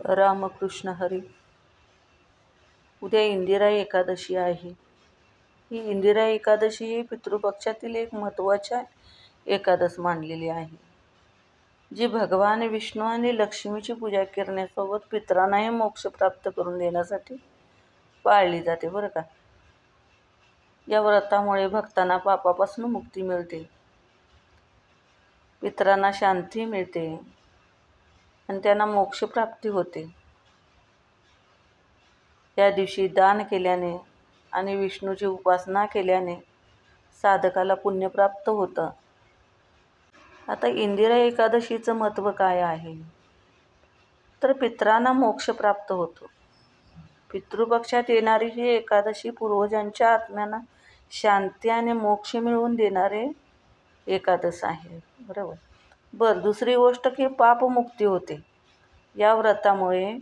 रामकृष्ण हरी. उद्या इंदिरा एकादशी आहे. ही इंदिरा एकादशी ही पितृपक्षातील एक महत्त्वाच्या एकादश मानलेली आहे, जी भगवान विष्णू आणि लक्ष्मीची पूजा करण्यासोबत पितरांनाही मोक्ष प्राप्त करून देण्यासाठी पाळली जाते बरं का. या व्रतामुळे भक्तांना पापापासून मुक्ती मिळते, पितरांना शांती मिळते आणि त्यांना मोक्ष प्राप्ती होते. या दिवशी दान केल्याने आणि विष्णूची उपासना केल्याने साधकाला पुण्य प्राप्त होतं. आता इंदिरा एकादशीचं महत्त्व काय आहे, तर पितरांना मोक्ष प्राप्त होतो. पितृपक्षात येणारी ही एकादशी पूर्वजांच्या आत्म्यांना शांती आणि मोक्ष मिळवून देणारे एकादश आहे. बरोबर. दुसरी गोष्ट की पापमुक्ती होते. या व्रतामुळे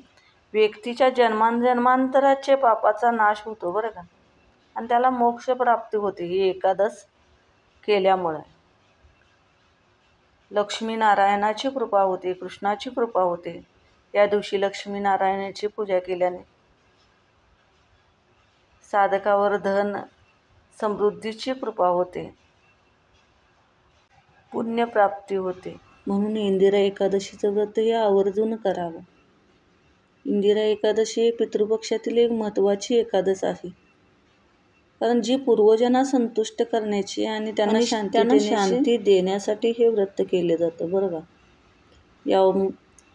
व्यक्तीच्या जन्मांतराचे पापाचा नाश होतो बरं का, आणि त्याला मोक्ष प्राप्ती होते. ही एकादश केल्यामुळे लक्ष्मीनारायणाची कृपा होते, कृष्णाची कृपा होते. या दिवशी लक्ष्मीनारायणाची पूजा केल्याने साधकावर धन समृद्धीची कृपा होते, पुण्यप्राप्ती होते. म्हणून इंदिरा एकादशीचं व्रत हे आवर्जून करावं. इंदिरा एकादशी हे पितृपक्षातील एक महत्त्वाची एकादश आहे, कारण जी पूर्वजांना संतुष्ट करण्याची आणि त्यांना शांती देण्यासाठी हे व्रत केले जातं बरं का.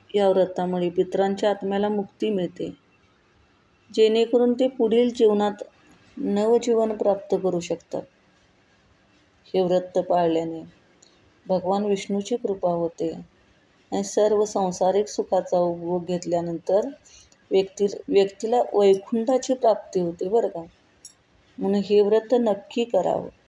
या व्रतामुळे पितरांच्या आत्म्याला मुक्ती मिळते, जेणेकरून ते पुढील जीवनात नवजीवन प्राप्त करू शकतात. हे व्रत पाळल्याने भगवान विष्णूची कृपा होते आणि सर्व सांसारिक सुखाचा उपभोग घेतल्यानंतर व्यक्तीला वैकुंठाची प्राप्ती होते बरं का. म्हणून हे व्रत नक्की करावं.